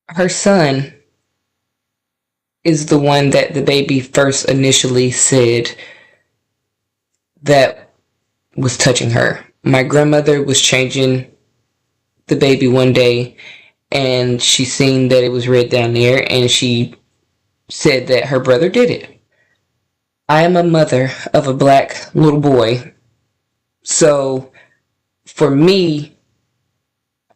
Her son is the one that the baby first initially said that was touching her. My grandmother was changing the baby one day, and she seen that it was red down there, and she said that her brother did it. I am a mother of a black little boy, so for me,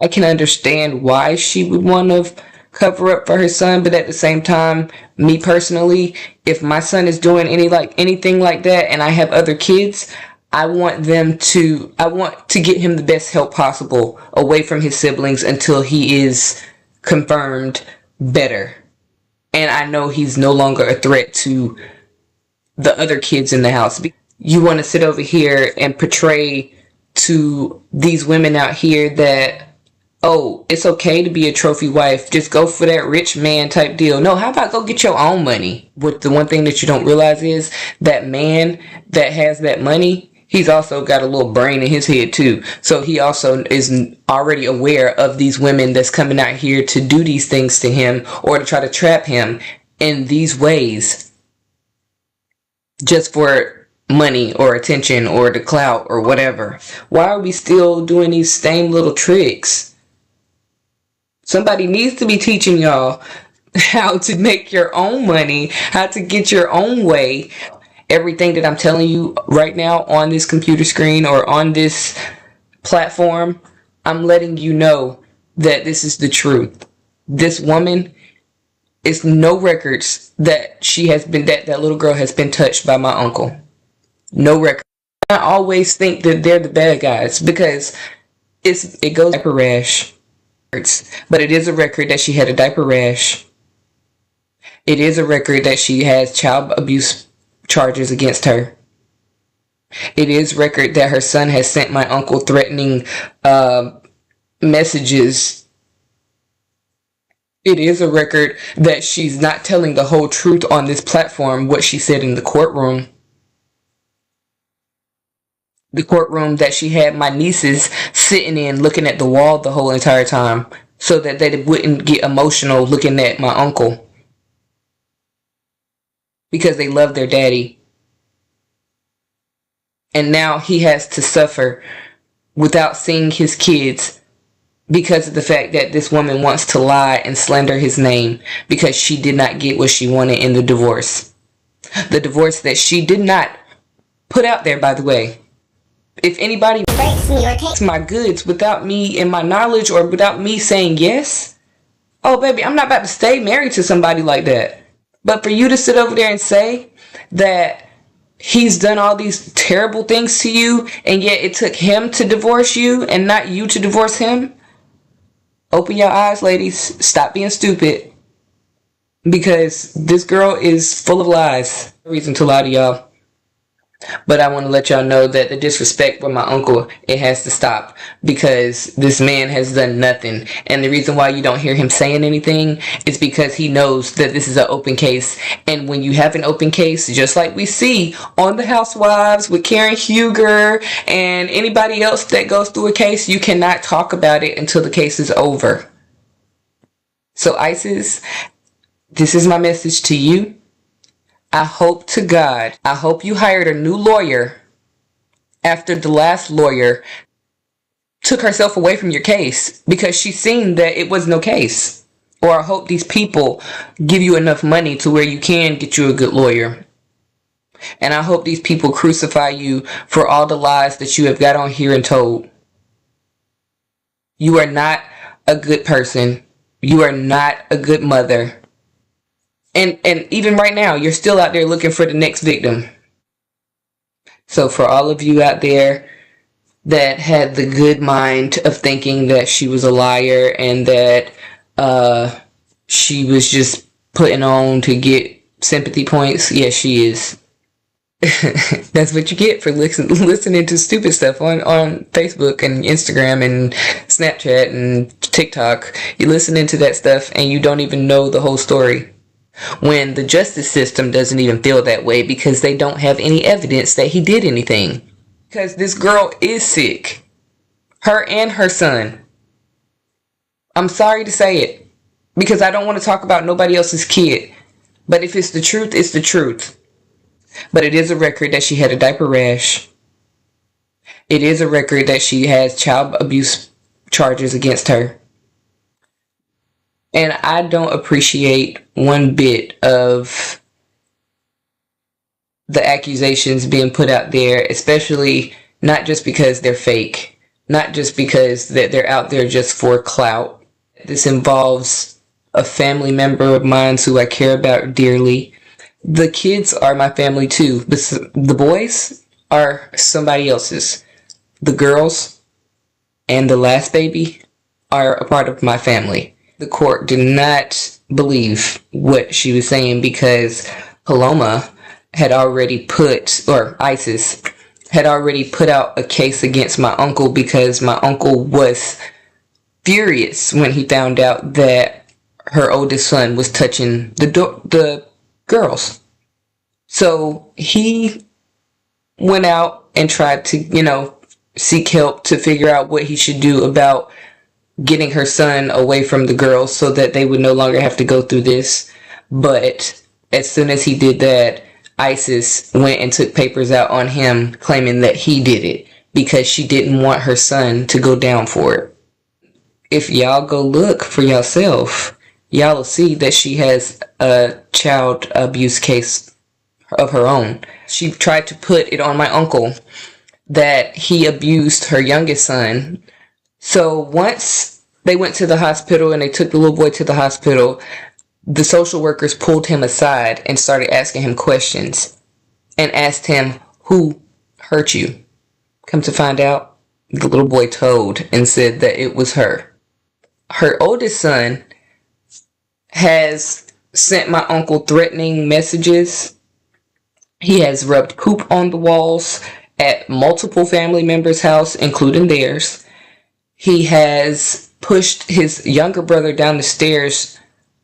I can understand why she would want to cover up for her son, but at the same time, me personally, if my son is doing anything like that and I have other kids, I want to get him the best help possible away from his siblings until he is confirmed better. And I know he's no longer a threat to the other kids in the house. You want to sit over here and portray to these women out here that, oh, it's okay to be a trophy wife. Just go for that rich man type deal. No, how about go get your own money? What the one thing that you don't realize is that man that has that money, he's also got a little brain in his head too. So he also is already aware of these women that's coming out here to do these things to him or to try to trap him in these ways just for money or attention or the clout or whatever. Why are we still doing these same little tricks? Somebody needs to be teaching y'all how to make your own money, how to get your own way. Everything that I'm telling you right now on this computer screen or on this platform, I'm letting you know that this is the truth. This woman, it's no records that that little girl has been touched by my uncle. No record. I always think that they're the bad guys because it goes diaper rash. But it is a record that she had a diaper rash. It is a record that she has child abuse charges against her. It is record that her son has sent my uncle threatening messages. It is a record that she's not telling the whole truth on this platform, what she said in the courtroom. The courtroom that she had my nieces sitting in looking at the wall the whole entire time so that they wouldn't get emotional looking at my uncle because they love their daddy. And now he has to suffer without seeing his kids because of the fact that this woman wants to lie and slander his name because she did not get what she wanted in the divorce. The divorce that she did not put out there, by the way. If anybody takes my goods without me and my knowledge or without me saying yes, oh baby, I'm not about to stay married to somebody like that. But for you to sit over there and say that he's done all these terrible things to you and yet it took him to divorce you and not you to divorce him, open your eyes, ladies. Stop being stupid because this girl is full of lies. No reason to lie to y'all. But I want to let y'all know that the disrespect for my uncle, it has to stop because this man has done nothing. And the reason why you don't hear him saying anything is because he knows that this is an open case. And when you have an open case, just like we see on The Housewives with Karen Huger and anybody else that goes through a case, you cannot talk about it until the case is over. So ISIS, this is my message to you. I hope to God, I hope you hired a new lawyer after the last lawyer took herself away from your case because she seen that it was no case. Or I hope these people give you enough money to where you can get you a good lawyer. And I hope these people crucify you for all the lies that you have got on here and told. You are not a good person. You are not a good mother. And even right now, you're still out there looking for the next victim. So for all of you out there that had the good mind of thinking that she was a liar and that she was just putting on to get sympathy points, yes, she is. That's what you get for listening to stupid stuff on Facebook and Instagram and Snapchat and TikTok. You're listening to that stuff and you don't even know the whole story. When the justice system doesn't even feel that way because they don't have any evidence that he did anything. Because this girl is sick. Her and her son. I'm sorry to say it. because I don't want to talk about nobody else's kid. But if it's the truth, it's the truth. But it is a record that she had a diaper rash. It is a record that she has child abuse charges against her. And I don't appreciate one bit of the accusations being put out there, especially not just because they're fake, not just because that they're out there just for clout. This involves a family member of mine who I care about dearly. The kids are my family too. The boys are somebody else's. The girls and the last baby are a part of my family. The court did not believe what she was saying because Paloma had already ISIS had already put out a case against my uncle because my uncle was furious when he found out that her oldest son was touching the girls. So he went out and tried to, seek help to figure out what he should do about getting her son away from the girls so that they would no longer have to go through this. But as soon as he did that, ISIS went and took papers out on him claiming that he did it because she didn't want her son to go down for it. If y'all go look for yourself, y'all will see that she has a child abuse case of her own. She tried to put it on my uncle that he abused her youngest son. So once they went to the hospital and they took the little boy to the hospital, the social workers pulled him aside and started asking him questions and asked him, who hurt you? Come to find out, the little boy told and said that it was her. Her oldest son has sent my uncle threatening messages. He has rubbed poop on the walls at multiple family members' house, including theirs. He has pushed his younger brother down the stairs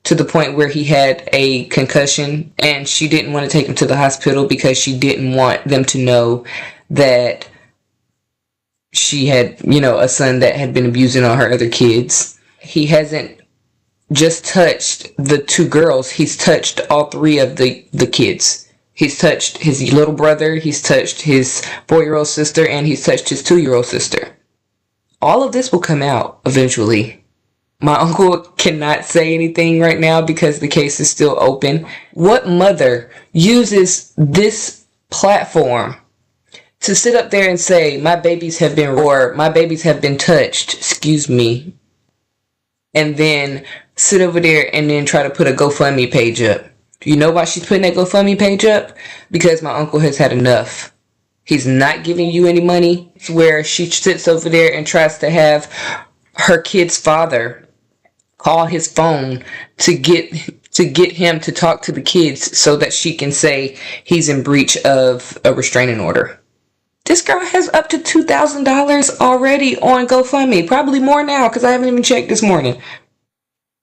to the point where he had a concussion, and she didn't want to take him to the hospital because she didn't want them to know that she had, a son that had been abusing all her other kids. He hasn't just touched the two girls, he's touched all three of the kids. He's touched his little brother, he's touched his 4-year-old sister, and he's touched his 2-year-old sister. All of this will come out eventually. My uncle cannot say anything right now because the case is still open. What mother uses this platform to sit up there and say, my babies have been touched, and then sit over there and then try to put a GoFundMe page up? Do you know why she's putting that GoFundMe page up? Because my uncle has had enough. He's not giving you any money. It's where she sits over there and tries to have her kid's father call his phone to get him to talk to the kids so that she can say he's in breach of a restraining order. This girl has up to $2,000 already on GoFundMe. Probably more now because I haven't even checked this morning.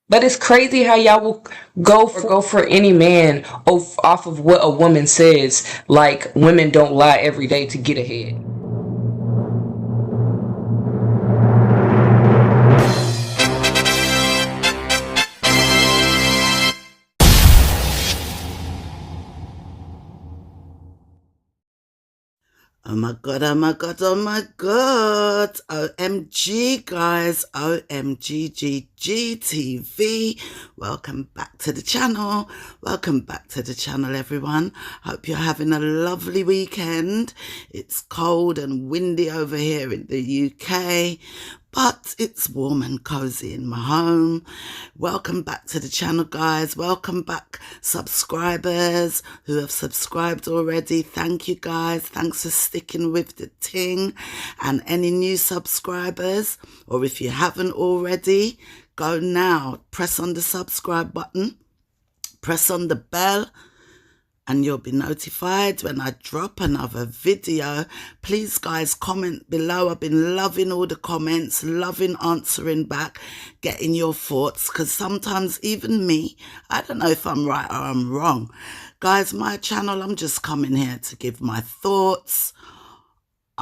But it's crazy how y'all will go for any man off of what a woman says, like women don't lie every day to get ahead. Oh my god, oh my god, oh my god. OMG, guys. OMGGGTV. Welcome back to the channel. Welcome back to the channel, everyone. Hope you're having a lovely weekend. It's cold and windy over here in the UK, but it's warm and cozy in my home. Welcome back to the channel, guys. Welcome back, subscribers who have subscribed already. Thank you, guys. Thanks for sticking with the ting. And any new subscribers, or if you haven't already, go now. Press on the subscribe button. Press on the bell, and you'll be notified when I drop another video. Please, guys, comment below. I've been loving all the comments, loving answering back, getting your thoughts, because sometimes even me, I don't know if I'm right or I'm wrong. Guys, my channel, I'm just coming here to give my thoughts,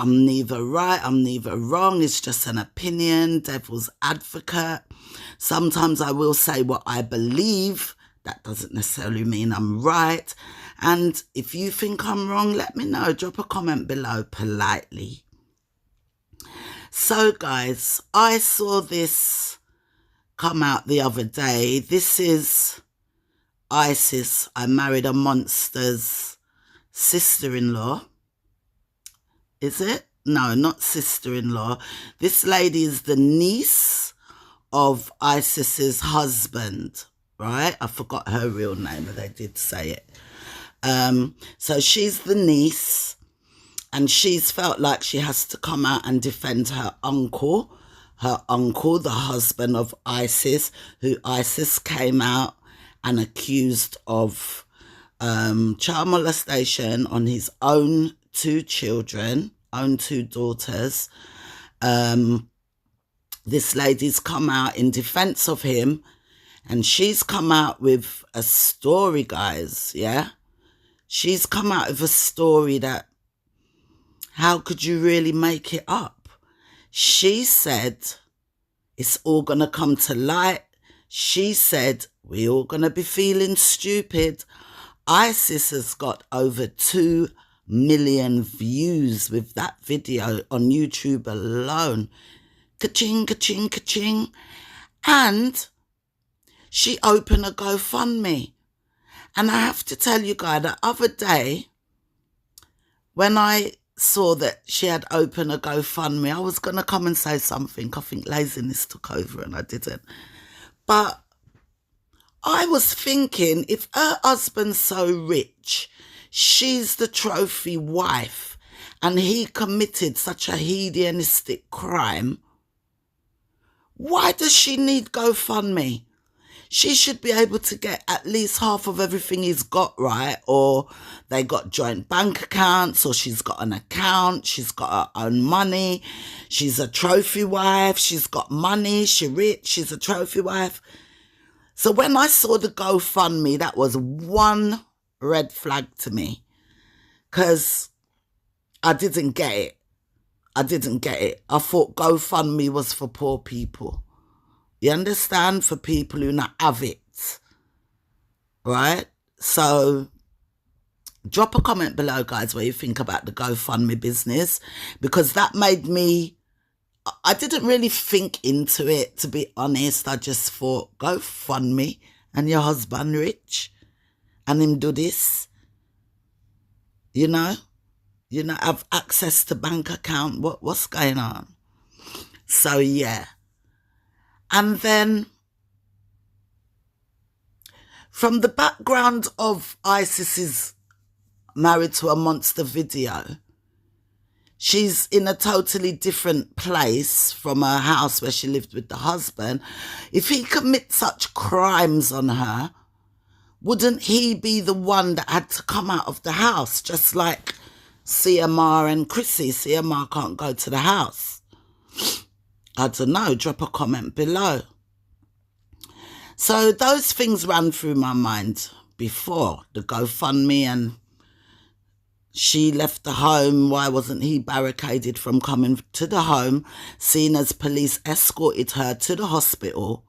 I'm neither right, I'm neither wrong. It's just an opinion, devil's advocate. Sometimes I will say what I believe. That doesn't necessarily mean I'm right. And if you think I'm wrong, let me know. Drop a comment below politely. So guys, I saw this come out the other day. This is Isis. I married a monster's sister-in-law. Is it? No, not sister-in-law. This lady is the niece of Isis's husband, right? I forgot her real name, but they did say it. So she's the niece, and she's felt like she has to come out and defend her uncle, the husband of Isis, who Isis came out and accused of child molestation on his own two children, own two daughters. This lady's come out in defense of him, and she's come out with a story, guys, yeah? She's come out with a story that, how could you really make it up? She said, it's all going to come to light. She said, we all going to be feeling stupid. Isis has got over 2 million views with that video on YouTube alone. Ka-ching, ka-ching, ka-ching. And she opened a GoFundMe. And I have to tell you guys, the other day, when I saw that she had opened a GoFundMe, I was going to come and say something. I think laziness took over and I didn't. But I was thinking, if her husband's so rich, she's the trophy wife, and he committed such a hedonistic crime, why does she need GoFundMe? She should be able to get at least half of everything he's got, right? Or they got joint bank accounts, or she's got an account, she's got her own money, she's a trophy wife, she's got money, she's rich, she's a trophy wife. So when I saw the GoFundMe, that was one red flag to me, because I didn't get it. I thought GoFundMe was for poor people. You understand? For people who not have it. Right? So drop a comment below, guys, what you think about the GoFundMe business, because that made me, I didn't really think into it, to be honest. I just thought, GoFundMe, and your husband rich, and him do this, you know, have access to bank account. What's going on? So yeah. And then from the background of Isis's Married to a Monster video, she's in a totally different place from her house where she lived with the husband. If he commits such crimes on her, wouldn't he be the one that had to come out of the house? Just like Cmr and Chrissy. Cmr can't go to the house. I don't know. Drop a comment below. So those things ran through my mind before the GoFundMe, and she left the home. Why wasn't he barricaded from coming to the home, seeing as police escorted her to the hospital?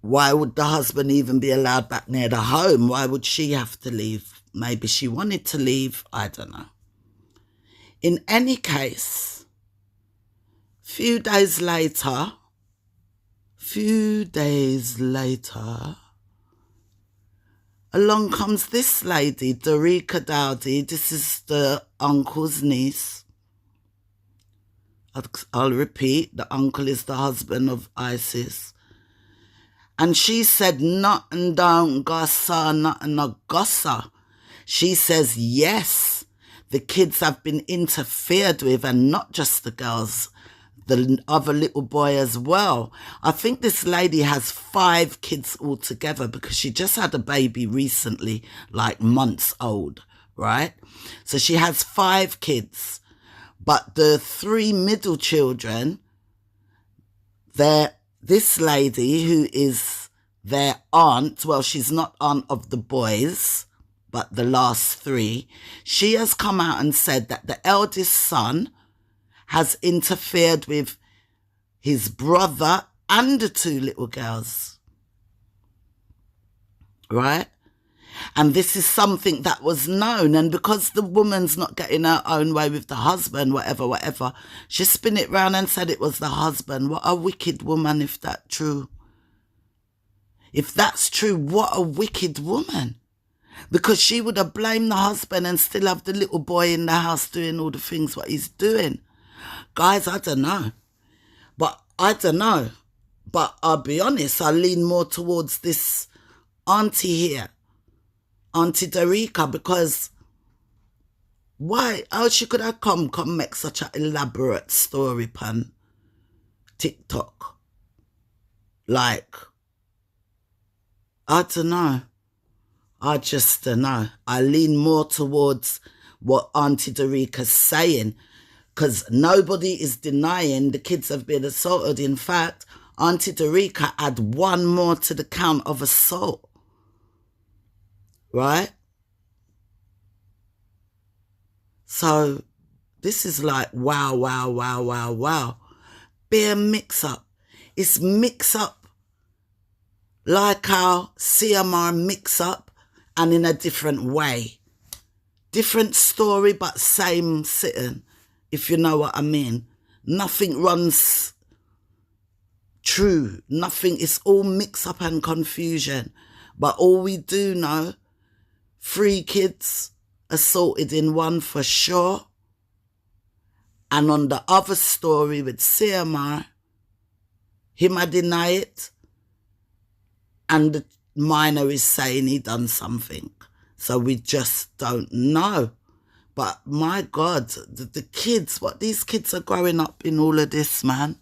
Why would the husband even be allowed back near the home? Why would she have to leave? Maybe she wanted to leave. I don't know. In any case, few days later, along comes this lady, Darika Dowdy. This is the uncle's niece. I'll repeat, the uncle is the husband of Isis. And she said, nothing don't gossa, nothing no gossa. She says, yes, the kids have been interfered with, and not just the girls, the other little boy as well. I think this lady has 5 kids altogether, because she just had a baby recently, like months old, right? So she has 5 kids. But the 3 middle children, this lady who is their aunt, well, she's not aunt of the boys, but the last 3, she has come out and said that the eldest son has interfered with his brother and the 2 little girls. Right? And this is something that was known. And because the woman's not getting her own way with the husband, whatever, she spin it round and said it was the husband. What a wicked woman, if that's true. If that's true, what a wicked woman. Because she would have blamed the husband and still have the little boy in the house doing all the things what he's doing. Guys, I don't know. But I'll be honest, I lean more towards this auntie here, Auntie Darika, because why? How she could have come make such an elaborate story on TikTok? Like, I don't know. I just don't know. I lean more towards what Auntie Darika's saying, because nobody is denying the kids have been assaulted. In fact, Auntie Darika had 1 more to the count of assault. Right? So this is like wow. Bare mix up. It's mix up like how CMR mix up, and in a different way. Different story, but same sitting, if you know what I mean. Nothing runs true. Nothing, it's all mix up and confusion. But all we do know, 3 kids assaulted in one for sure. And on the other story with CMR, him a deny it, and the minor is saying he done something. So we just don't know. But my God, the kids, what these kids are growing up in all of this, man.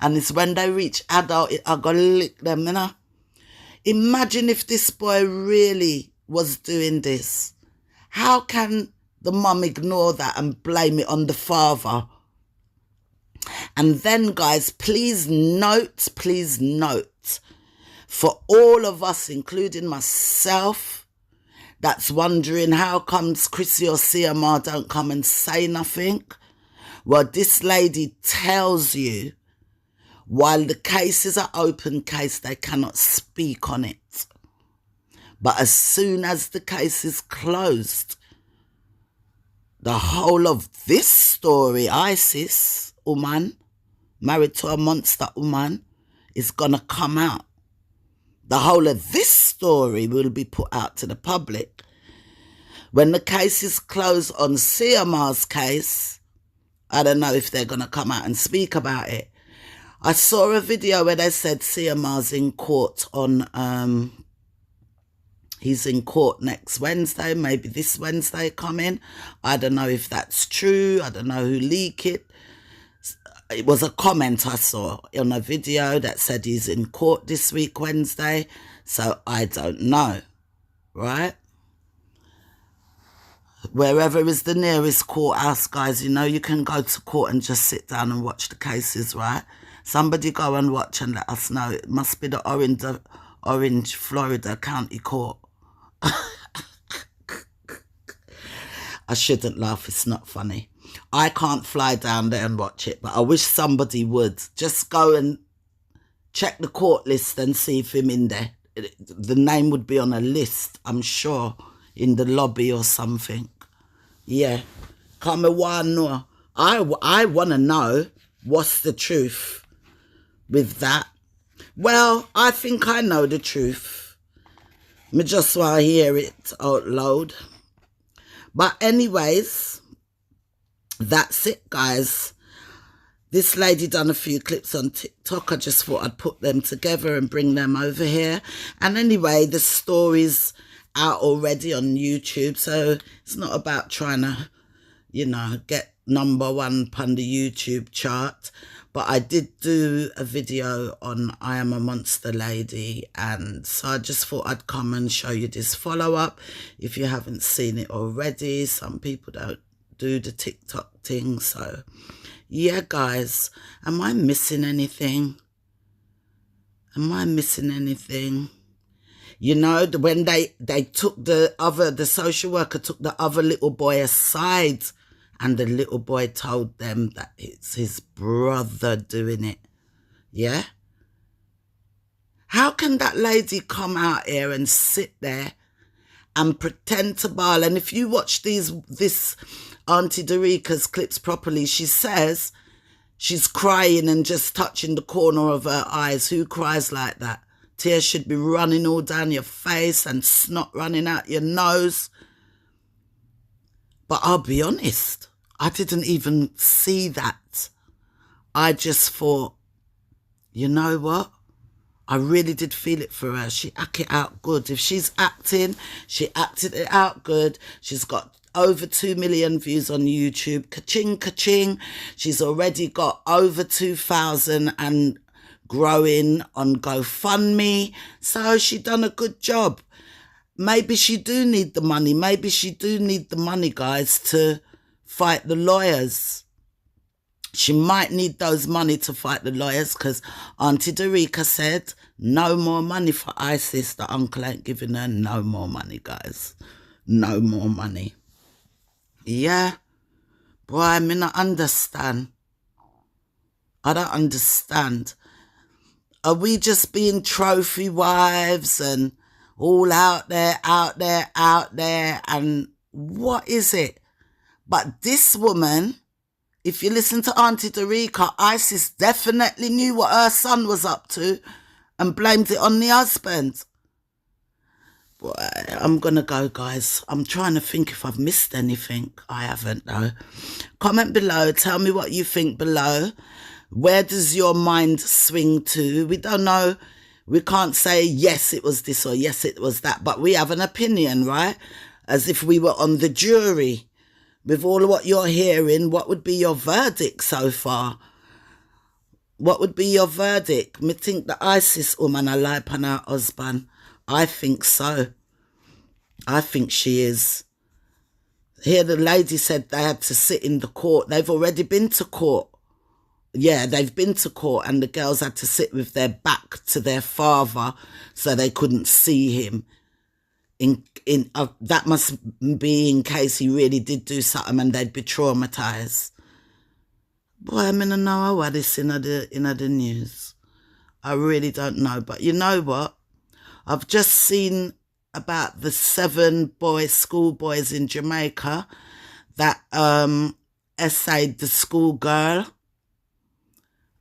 And it's when they reach adult, I gotta lick them, you know. Imagine if this boy really was doing this. How can the mum ignore that and blame it on the father? And then, guys, please note, for all of us, including myself, that's wondering how comes Chrissy or CMR don't come and say nothing. Well, this lady tells you, while the case is an open case, they cannot speak on it. But as soon as the case is closed, the whole of this story, ISIS woman, married to a monster woman, is going to come out. The whole of this story will be put out to the public. When the case is closed on CMR's case, I don't know if they're going to come out and speak about it. I saw a video where they said CMR's in court on, he's in court next Wednesday, maybe this Wednesday coming. I don't know if that's true. I don't know who leaked it. It was a comment I saw on a video that said he's in court this week, Wednesday. So I don't know, right? Wherever is the nearest courthouse, guys, you know, you can go to court and just sit down and watch the cases, right? Somebody go and watch and let us know. It must be the Orange, Florida County Court. I shouldn't laugh, it's not funny. I can't fly down there and watch it, but I wish somebody would. Just go and check the court list and see if him in there. The name would be on a list, I'm sure, in the lobby or something. Yeah. Come on, no. I want to know what's the truth with that. Well, I think I know the truth. Me just want to hear it out loud. But anyways, that's it, guys. This lady done a few clips on TikTok. I just thought I'd put them together and bring them over here. And anyway, the story's out already on YouTube, so it's not about trying to, you know, get #1 on the YouTube chart. But I did do a video on I Am a Monster Lady, and so I just thought I'd come and show you this follow-up if you haven't seen it already. Some people don't do the TikTok thing, so yeah, guys. Am I missing anything? You know, when they took the social worker took the other little boy aside, and the little boy told them that it's his brother doing it. Yeah? How can that lady come out here and sit there and pretend to bawl? And if you watch this Auntie Dorica's clips properly, she says she's crying and just touching the corner of her eyes. Who cries like that? Tears should be running all down your face and snot running out your nose. But I'll be honest, I didn't even see that. I just thought, you know what? I really did feel it for her. She acted it out good. If she's acting, she acted it out good. She's got over 2 million views on YouTube. Ka-ching, ka-ching. She's already got over 2,000 and growing on GoFundMe. So she done a good job. Maybe she do need the money. Maybe she do need the money, guys, to fight the lawyers. She might need those money to fight the lawyers, because Auntie Dorica said no more money for ISIS. The uncle ain't giving her no more money, guys. No more money. Yeah. Boy, I mean, I understand. I don't understand. Are we just being trophy wives and all out there, and what is it? But this woman, if you listen to Auntie Dorica, ISIS definitely knew what her son was up to and blamed it on the husband. Boy, I'm going to go, guys. I'm trying to think if I've missed anything. I haven't, though. Comment below. Tell me what you think below. Where does your mind swing to? We don't know. We can't say, yes, it was this or yes, it was that. But we have an opinion, right? As if we were on the jury. With all of what you're hearing, what would be your verdict so far? What would be your verdict? Me think the ISIS woman a lie upon her husband. I think so. I think she is. Here the lady said they had to sit in the court. They've already been to court. Yeah, they've been to court, and the girls had to sit with their back to their father so they couldn't see him. That must be in case he really did do something and they'd be traumatised. Boy, I mean, I know what this in the news. I really don't know. But you know what? I've just seen about the 7 schoolboys in Jamaica that essayed the schoolgirl.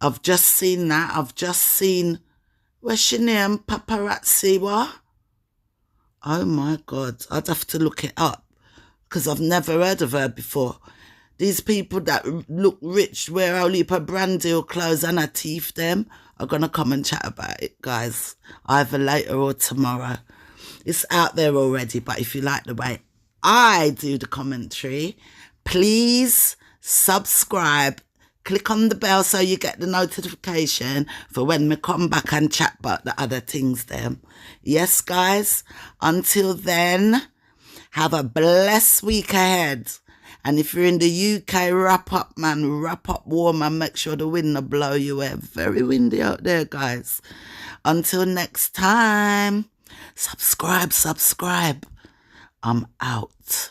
I've just seen that. I've just seen, what's she name? Paparazzi, what? Oh my God, I'd have to look it up because I've never heard of her before. These people that look rich, wear a heap of brand deal clothes and a teeth them, are going to come and chat about it, guys, either later or tomorrow. It's out there already, but if you like the way I do the commentary, please subscribe. Click on the bell so you get the notification for when we come back and chat about the other things then. Yes, guys, until then, have a blessed week ahead. And if you're in the UK, wrap up, man. Wrap up warm and make sure the wind will blow you away. Very windy out there, guys. Until next time, subscribe. I'm out.